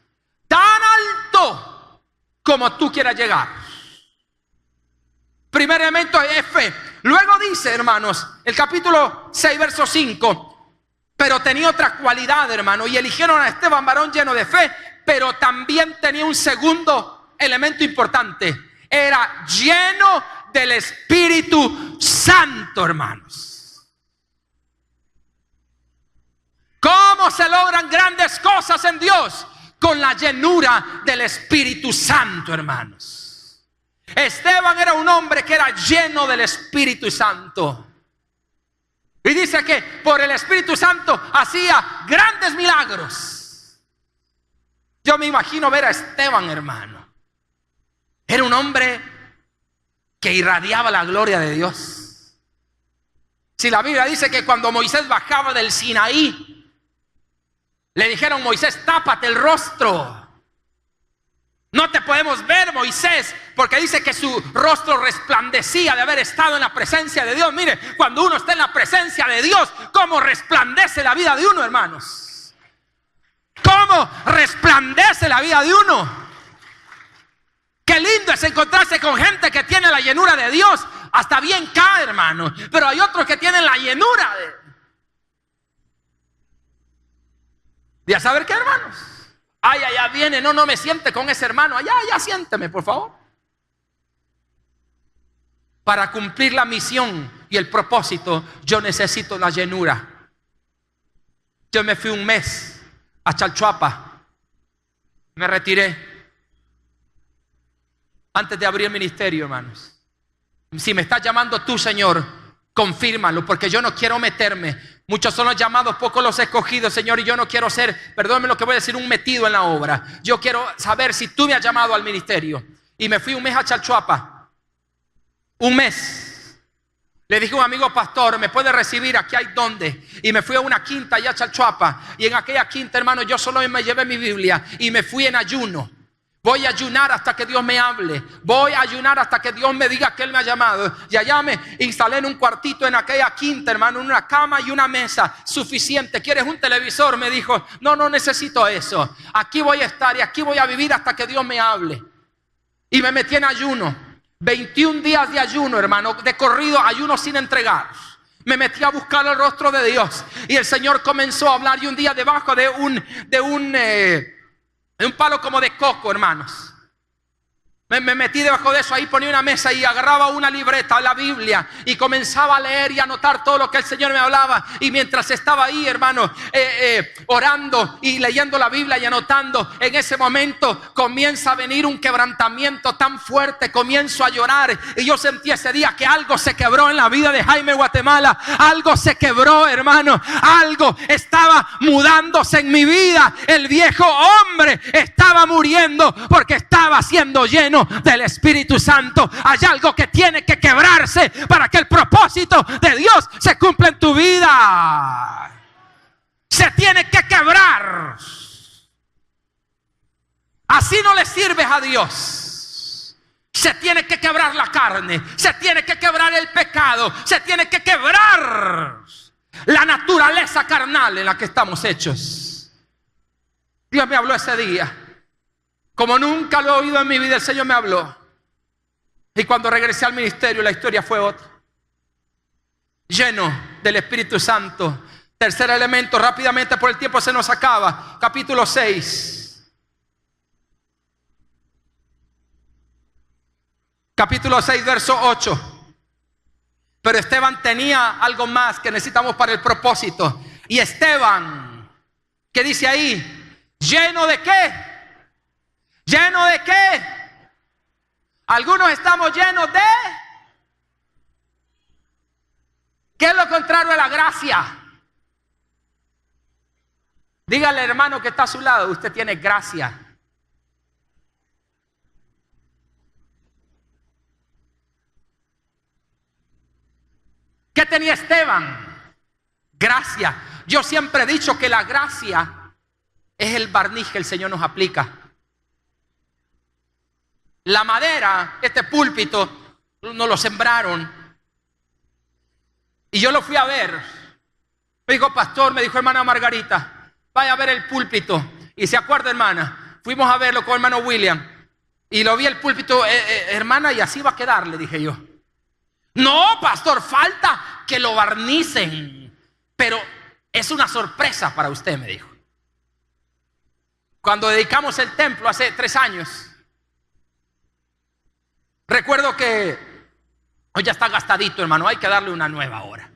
tan alto como tú quieras llegar. Primer elemento es fe. Luego dice, hermanos, el capítulo 6, verso 5: pero tenía otra cualidad, hermano, y eligieron a Esteban, varón lleno de fe. Pero también tenía un segundo elemento importante: era lleno del Espíritu Santo, hermanos. ¿Cómo se logran grandes cosas en Dios? Con la llenura del Espíritu Santo, hermanos. Esteban era un hombre que era lleno del Espíritu Santo. Y dice que por el Espíritu Santo hacía grandes milagros. Yo me imagino ver a Esteban, hermano. Era un hombre que irradiaba la gloria de Dios. Si la Biblia dice que cuando Moisés bajaba del Sinaí, le dijeron: Moisés, tápate el rostro. No te podemos ver, Moisés, porque dice que su rostro resplandecía de haber estado en la presencia de Dios. Mire, cuando uno está en la presencia de Dios, ¿cómo resplandece la vida de uno, hermanos? ¿Cómo resplandece la vida de uno? Qué lindo es encontrarse con gente que tiene la llenura de Dios. Hasta bien cae, hermano. Pero hay otros que tienen la llenura de a saber qué, hermanos. Ay, allá viene, no me siente con ese hermano. Allá siénteme, por favor. Para cumplir la misión y el propósito, yo necesito la llenura. Yo me fui un mes a Chalchuapa. Me retiré. Antes de abrir el ministerio, hermanos. Si me estás llamando tú, Señor, confírmalo, porque yo no quiero meterme. Muchos son los llamados, pocos los escogidos, Señor, y yo no quiero ser, perdóname lo que voy a decir, un metido en la obra. Yo quiero saber si tú me has llamado al ministerio. Y me fui un mes a Chalchuapa. Un mes. Le dije a un amigo pastor, ¿me puede recibir? Aquí hay donde. Y me fui a una quinta allá a Chalchuapa. Y en aquella quinta, hermano, yo solo me llevé mi Biblia y me fui en ayuno. Voy a ayunar hasta que Dios me hable. Voy a ayunar hasta que Dios me diga que Él me ha llamado. Y allá me instalé en un cuartito en aquella quinta, hermano, una cama y una mesa. Suficiente. ¿Quieres un televisor? Me dijo. No necesito eso. Aquí voy a estar y aquí voy a vivir hasta que Dios me hable. Y me metí en ayuno. 21 días de ayuno, hermano. De corrido, ayuno sin entregar. Me metí a buscar el rostro de Dios. Y el Señor comenzó a hablar. Y un día debajo de un palo como de coco, hermanos. Me metí debajo de eso, ahí ponía una mesa y agarraba una libreta, la Biblia, y comenzaba a leer y anotar todo lo que el Señor me hablaba. Y mientras estaba ahí, hermano, orando y leyendo la Biblia y anotando, en ese momento comienza a venir un quebrantamiento tan fuerte. Comienzo a llorar y yo sentí ese día que algo se quebró en la vida de Jaime Guatemala. Algo se quebró, hermano. Algo estaba mudándose en mi vida. El viejo hombre estaba muriendo porque estaba siendo lleno del Espíritu Santo. Hay algo que tiene que quebrarse para que el propósito de Dios se cumpla en tu vida. Se tiene que quebrar. Así no le sirves a Dios. Se tiene que quebrar la carne. Se tiene que quebrar el pecado. Se tiene que quebrar la naturaleza carnal en la que estamos hechos. Dios me habló ese día. Como nunca lo he oído en mi vida, el Señor me habló. Y cuando regresé al ministerio, la historia fue otra. Lleno del Espíritu Santo. Tercer elemento, rápidamente por el tiempo se nos acaba. Capítulo 6. Capítulo 6, verso 8. Pero Esteban tenía algo más que necesitamos para el propósito. Y Esteban, ¿qué dice ahí? ¿Lleno de qué? ¿Lleno de qué? Algunos estamos llenos de... ¿Qué es lo contrario a la gracia? Dígale, hermano, que está a su lado, usted tiene gracia. ¿Qué tenía Esteban? Gracia. Yo siempre he dicho que la gracia es el barniz que el Señor nos aplica. La madera, este púlpito, nos lo sembraron. Y yo lo fui a ver. Me dijo, pastor, me dijo hermana Margarita, vaya a ver el púlpito. Y se acuerda, hermana, fuimos a verlo con hermano William. Y lo vi el púlpito, hermana, y así va a quedar, le dije yo. No, pastor, falta que lo barnicen. Pero es una sorpresa para usted, me dijo. Cuando dedicamos el templo hace 3 años. Recuerdo que hoy ya está gastadito, hermano, hay que darle una nueva ahora.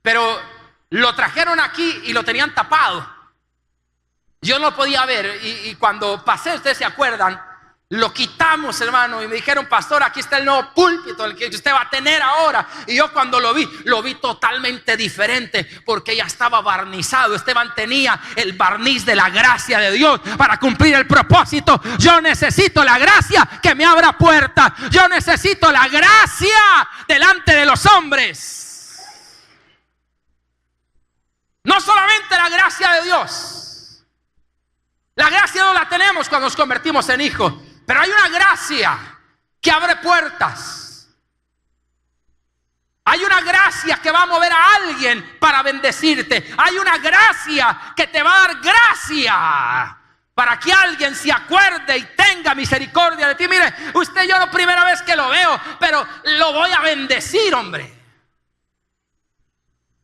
Pero lo trajeron aquí y lo tenían tapado. Yo no lo podía ver y cuando pasé, ustedes se acuerdan, lo quitamos, hermano, y me dijeron, pastor, aquí está el nuevo púlpito, el que usted va a tener ahora. Y yo cuando lo vi totalmente diferente, porque ya estaba barnizado. Esteban tenía el barniz de la gracia de Dios para cumplir el propósito. Yo necesito la gracia que me abra puertas. Yo necesito la gracia delante de los hombres. No solamente la gracia de Dios. La gracia no la tenemos cuando nos convertimos en hijos. Pero hay una gracia que abre puertas. Hay una gracia que va a mover a alguien para bendecirte. Hay una gracia que te va a dar gracia para que alguien se acuerde y tenga misericordia de ti. Mire, usted, yo no primera vez que lo veo, pero lo voy a bendecir, hombre.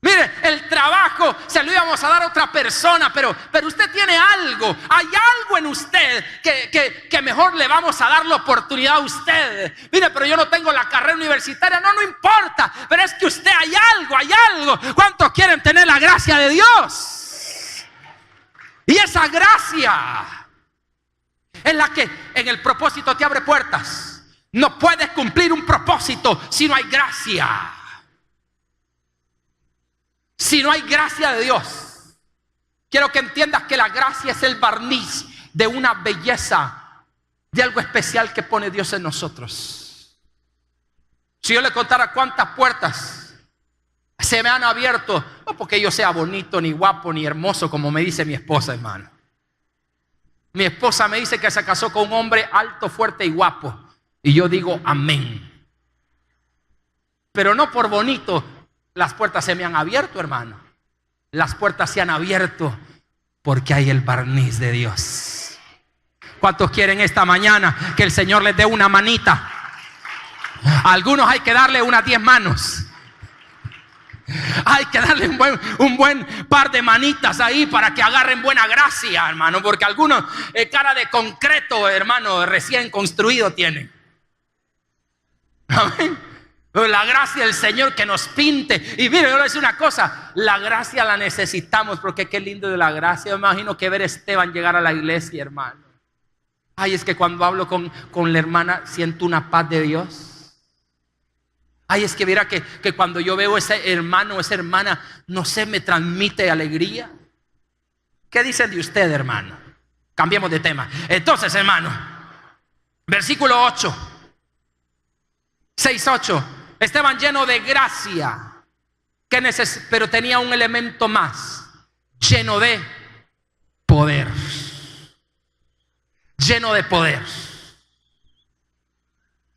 Mire, el trabajo se lo íbamos a dar a otra persona, pero usted tiene algo, hay algo en usted que mejor le vamos a dar la oportunidad a usted. Mire, pero yo no tengo la carrera universitaria, no importa, pero es que usted hay algo. ¿Cuántos quieren tener la gracia de Dios? Y esa gracia es la que en el propósito te abre puertas. No puedes cumplir un propósito si no hay gracia. Si no hay gracia de Dios. Quiero que entiendas que la gracia es el barniz de una belleza, de algo especial que pone Dios en nosotros. Si yo le contara cuántas puertas se me han abierto, no porque yo sea bonito, ni guapo, ni hermoso, como me dice mi esposa, hermano. Mi esposa me dice que se casó con un hombre alto, fuerte y guapo, y yo digo amén. Pero no por bonito las puertas se me han abierto, hermano. Las puertas se han abierto porque hay el barniz de Dios. ¿Cuántos quieren esta mañana que el Señor les dé una manita? A algunos hay que darle unas 10 manos. Hay que darle un buen par de manitas ahí para que agarren buena gracia, hermano. Porque algunos cara de concreto, hermano, recién construido tienen. Amén. La gracia del Señor que nos pinte. Y mire, yo le voy a decir una cosa, la gracia la necesitamos, porque qué lindo de la gracia. Yo me imagino que ver a Esteban llegar a la iglesia, hermano. Ay, es que cuando hablo con la hermana siento una paz de Dios. Ay, es que mira que cuando yo veo a ese hermano o esa hermana, no sé, me transmite alegría. ¿Qué dicen de usted, hermano? Cambiemos de tema. Entonces, hermano, versículo 8, 6:8. Esteban lleno de gracia, pero tenía un elemento más, lleno de poder. Lleno de poder.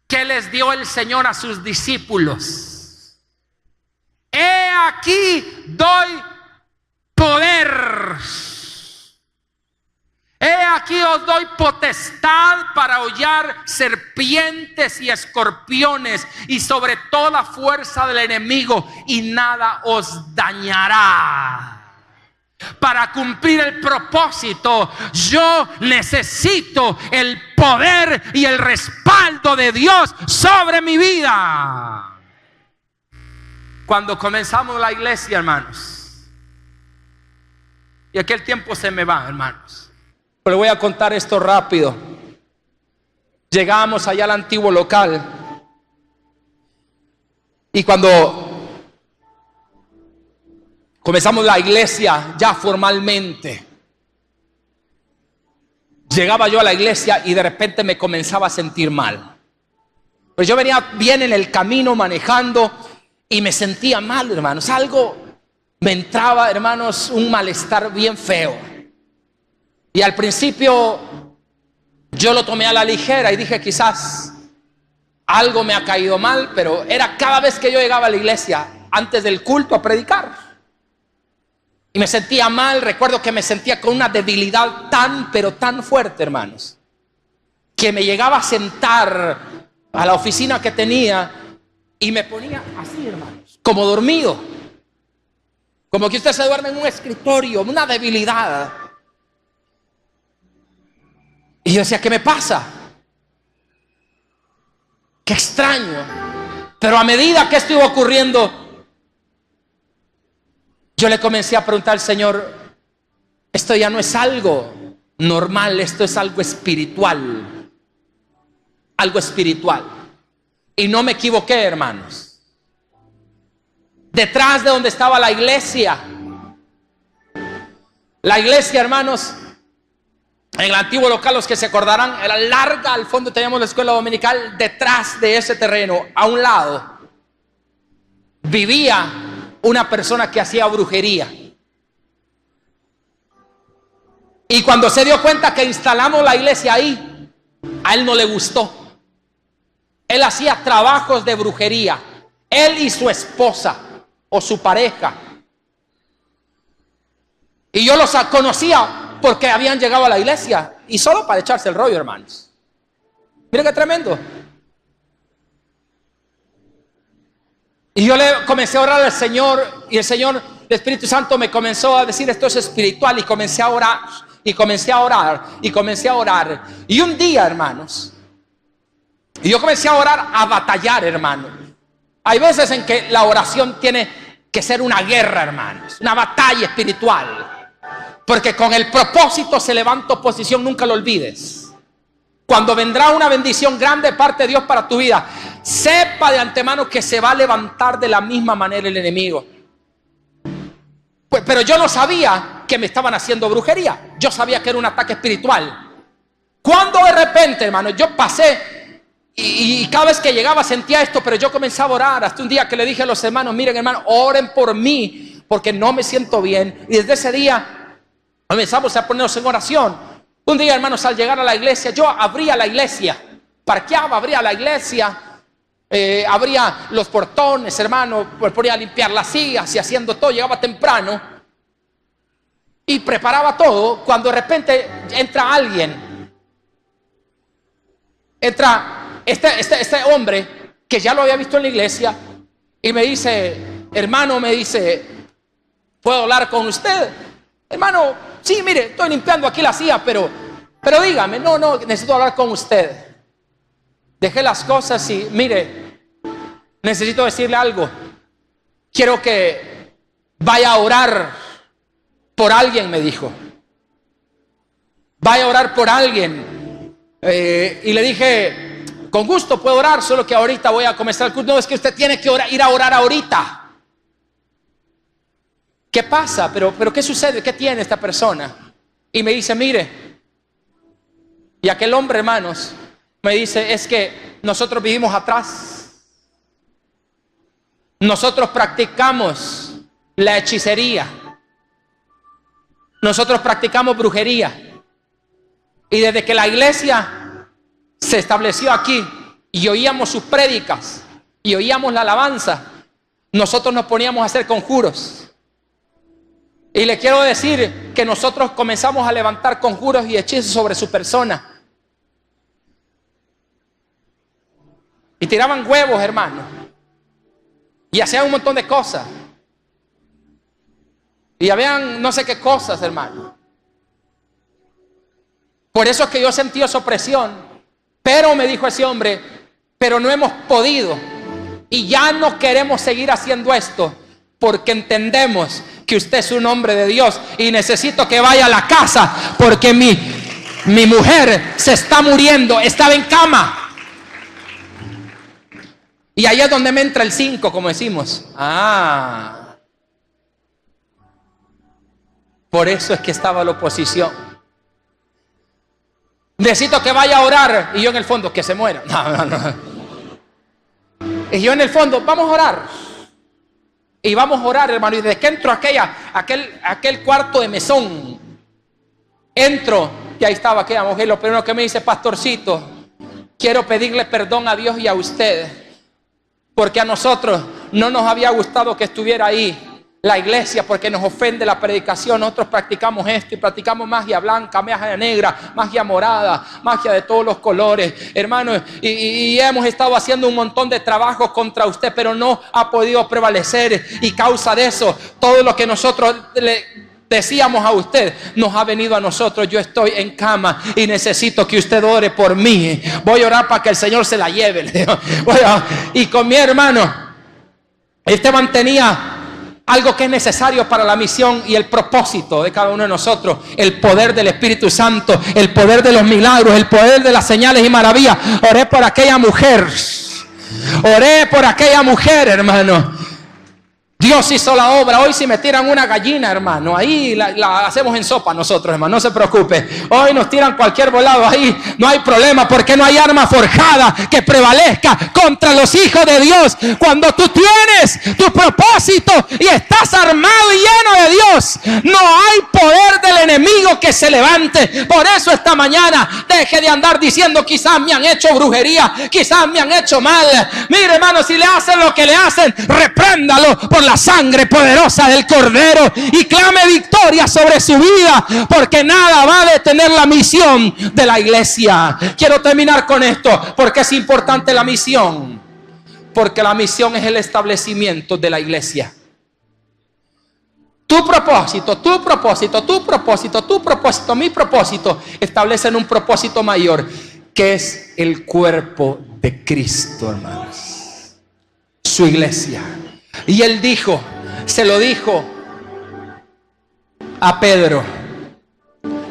¿Qué les dio el Señor a sus discípulos? He aquí doy poder. He aquí os doy potestad para hollar serpientes y escorpiones y sobre toda fuerza del enemigo, y nada os dañará. Para cumplir el propósito, yo necesito el poder y el respaldo de Dios sobre mi vida. Cuando comenzamos la iglesia, hermanos, y aquel tiempo se me va, hermanos, pero voy a contar esto rápido. Llegamos allá al antiguo local, y cuando comenzamos la iglesia ya formalmente, llegaba yo a la iglesia y de repente me comenzaba a sentir mal. Pues yo venía bien en el camino manejando y me sentía mal, hermanos. Algo me entraba, hermanos, un malestar bien feo. Y al principio yo lo tomé a la ligera y dije, quizás algo me ha caído mal, pero era cada vez que yo llegaba a la iglesia antes del culto a predicar. Y me sentía mal. Recuerdo que me sentía con una debilidad pero tan fuerte, hermanos, que me llegaba a sentar a la oficina que tenía y me ponía así, hermanos, como dormido. Como que usted se duerme en un escritorio, una debilidad. Y yo decía, ¿qué me pasa? Qué extraño. Pero a medida que esto iba ocurriendo, yo le comencé a preguntar al Señor, esto ya no es algo normal, esto es algo espiritual. Algo espiritual. Y no me equivoqué, hermanos. Detrás de donde estaba la iglesia, hermanos, en el antiguo local, los que se acordarán, era larga, al fondo teníamos la escuela dominical. Detrás de ese terreno, a un lado, vivía una persona que hacía brujería. Y cuando se dio cuenta que instalamos la iglesia ahí, a él no le gustó. Él hacía trabajos de brujería, él y su esposa o su pareja. Y yo los conocía porque habían llegado a la iglesia y solo para echarse el rollo, hermanos. Miren qué tremendo. Y yo le comencé a orar al Señor, y el Señor, el Espíritu Santo me comenzó a decir: esto es espiritual. Y comencé a orar, y comencé a orar, y comencé a orar. Y un día, hermanos, y yo comencé a orar, a batallar, hermano. Hay veces en que la oración tiene que ser una guerra, hermanos, una batalla espiritual, porque con el propósito se levanta oposición. Nunca lo olvides. Cuando vendrá una bendición grande de parte de Dios para tu vida, sepa de antemano que se va a levantar de la misma manera el enemigo. Pues, pero yo no sabía que me estaban haciendo brujería. Yo sabía que era un ataque espiritual. Cuando de repente, hermano, yo pasé y cada vez que llegaba sentía esto, pero yo comenzaba a orar. Hasta un día que le dije a los hermanos: miren, hermano, oren por mí porque no me siento bien. Y desde ese día comenzamos a ponernos en oración. Un día, hermanos, al llegar a la iglesia, yo abría la iglesia, parqueaba, abría la iglesia, abría los portones, hermano, pues ponía a limpiar las sillas y haciendo todo. Llegaba temprano y preparaba todo, cuando de repente entra alguien. Entra este hombre que ya lo había visto en la iglesia y me dice: hermano, me dice, ¿puedo hablar con usted? Hermano, sí, mire, estoy limpiando aquí la silla, pero dígame. No, necesito hablar con usted. Dejé las cosas y mire, necesito decirle algo. Quiero que vaya a orar por alguien, me dijo. Vaya a orar por alguien. Y le dije: con gusto puedo orar, solo que ahorita voy a comenzar el culto. No, es que usted tiene que ir a orar ahorita. ¿Qué pasa? ¿Pero qué sucede? ¿Qué tiene esta persona? Y me dice: mire. Y aquel hombre, hermanos, me dice: es que nosotros vivimos atrás. Nosotros practicamos la hechicería. Nosotros practicamos brujería. Y desde que la iglesia se estableció aquí y oíamos sus prédicas y oíamos la alabanza, nosotros nos poníamos a hacer conjuros. Y le quiero decir que nosotros comenzamos a levantar conjuros y hechizos sobre su persona. Y tiraban huevos, hermano. Y hacían un montón de cosas. Y habían no sé qué cosas, hermano. Por eso es que yo sentí esa opresión. Pero me dijo ese hombre: pero no hemos podido. Y ya no queremos seguir haciendo esto, porque entendemos que usted es un hombre de Dios y necesito que vaya a la casa porque mi mujer se está muriendo, estaba en cama. Y ahí es donde me entra el 5, como decimos. Por eso es que estaba la oposición. Necesito que vaya a orar. Y yo en el fondo: que se muera. No. Y yo en el fondo: vamos a orar. Y vamos a orar, hermano. Y desde que entro a aquel cuarto de mesón, entro y ahí estaba aquella mujer. Lo primero que me dice: pastorcito, quiero pedirle perdón a Dios y a usted, porque a nosotros no nos había gustado que estuviera ahí la iglesia, porque nos ofende la predicación. Nosotros practicamos esto y practicamos magia blanca, magia negra, magia morada, magia de todos los colores, hermanos, y hemos estado haciendo un montón de trabajos contra usted, pero no ha podido prevalecer, y causa de eso todo lo que nosotros le decíamos a usted nos ha venido a nosotros. Yo estoy en cama y necesito que usted ore por mí. Voy a orar para que el Señor se la lleve. Y con mi hermano, este mantenía algo que es necesario para la misión y el propósito de cada uno de nosotros: el poder del Espíritu Santo, el poder de los milagros, el poder de las señales y maravillas. Oré por aquella mujer. Oré por aquella mujer, hermano. Dios hizo la obra. Hoy si me tiran una gallina, hermano, ahí la hacemos en sopa nosotros, hermano, no se preocupe. Hoy nos tiran cualquier volado, ahí no hay problema, porque no hay arma forjada que prevalezca contra los hijos de Dios. Cuando tú tienes tu propósito y estás armado y lleno de Dios, no hay poder del enemigo enemigo que se levante. Por eso esta mañana deje de andar diciendo: quizás me han hecho brujería, quizás me han hecho mal. Mire, hermano, si le hacen lo que le hacen, repréndalo por la sangre poderosa del Cordero y clame victoria sobre su vida, porque nada va a detener la misión de la iglesia. Quiero terminar con esto, porque es importante la misión, porque la misión es el establecimiento de la iglesia. Tu propósito, tu propósito, tu propósito, tu propósito, mi propósito establecen un propósito mayor, que es el cuerpo de Cristo, hermanos, su iglesia. Y él dijo, se lo dijo a Pedro: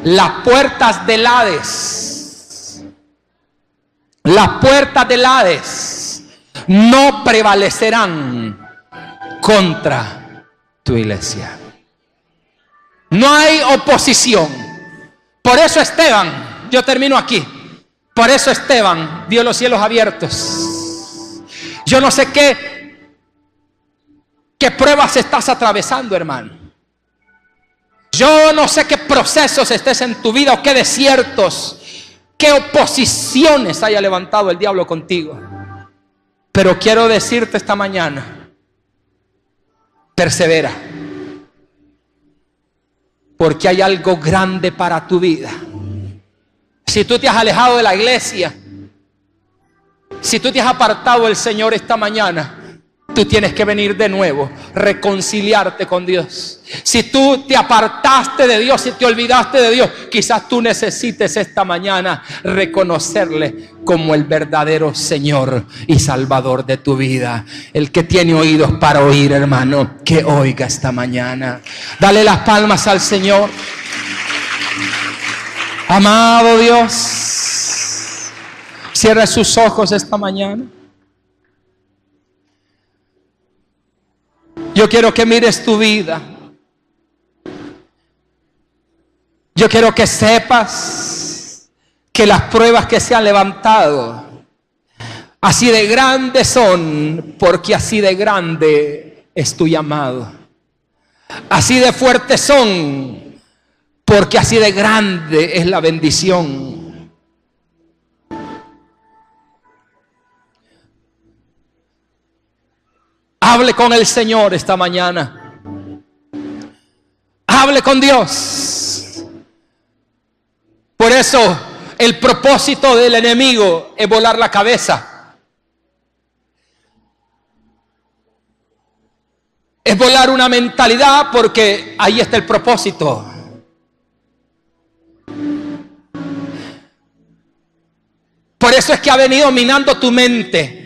las puertas del Hades, las puertas del Hades no prevalecerán contra tu iglesia. No hay oposición. Por eso Esteban, yo termino aquí, por eso Esteban vio los cielos abiertos. Yo no sé qué pruebas estás atravesando, hermano. Yo no sé qué procesos estés en tu vida o qué desiertos, qué oposiciones haya levantado el diablo contigo. Pero quiero decirte esta mañana: persevera, porque hay algo grande para tu vida. Si tú te has alejado de la iglesia, si tú te has apartado del Señor esta mañana, tú tienes que venir de nuevo, reconciliarte con Dios. Si tú te apartaste de Dios, si te olvidaste de Dios, quizás tú necesites esta mañana reconocerle como el verdadero Señor y Salvador de tu vida. El que tiene oídos para oír, hermano, que oiga esta mañana. Dale las palmas al Señor. Amado Dios, cierra sus ojos esta mañana. Yo quiero que mires tu vida. Yo quiero que sepas que las pruebas que se han levantado, así de grandes son, porque así de grande es tu llamado. Así de fuertes son, porque así de grande es la bendición. Hable con el Señor esta mañana. Hable con Dios. Por eso el propósito del enemigo es volar la cabeza. Es volar una mentalidad, porque ahí está el propósito. Por eso es que ha venido minando tu mente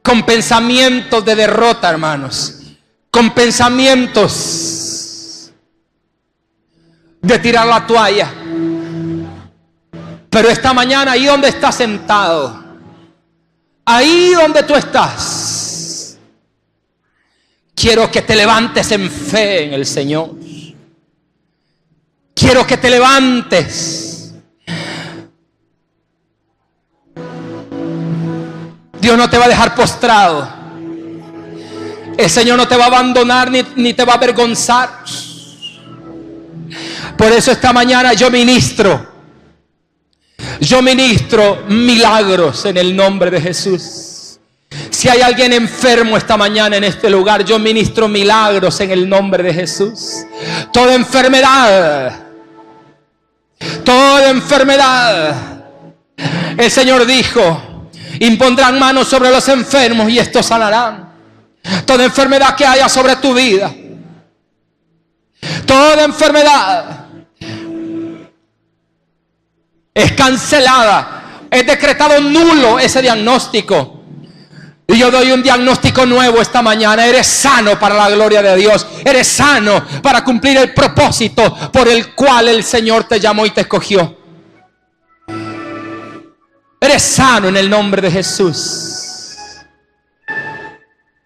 con pensamientos de derrota, hermanos, con pensamientos de tirar la toalla. Pero esta mañana, ahí donde estás sentado, ahí donde tú estás, quiero que te levantes en fe en el Señor. Quiero que te levantes. Dios no te va a dejar postrado. El Señor no te va a abandonar ni te va a avergonzar. Por eso esta mañana yo ministro milagros en el nombre de Jesús. Si hay alguien enfermo esta mañana en este lugar, yo ministro milagros en el nombre de Jesús. Toda enfermedad, el Señor dijo: impondrán manos sobre los enfermos y estos sanarán. Toda enfermedad que haya sobre tu vida, toda enfermedad es cancelada, es decretado nulo ese diagnóstico. Y yo doy un diagnóstico nuevo esta mañana. Eres sano para la gloria de Dios. Eres sano para cumplir el propósito por el cual el Señor te llamó y te escogió. Eres sano en el nombre de Jesús.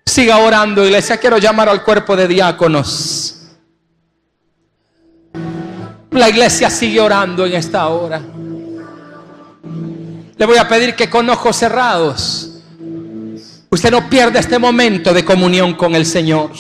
Siga orando, iglesia. Quiero llamar al cuerpo de diáconos. La iglesia sigue orando en esta hora. Le voy a pedir que con ojos cerrados usted no pierda este momento de comunión con el Señor.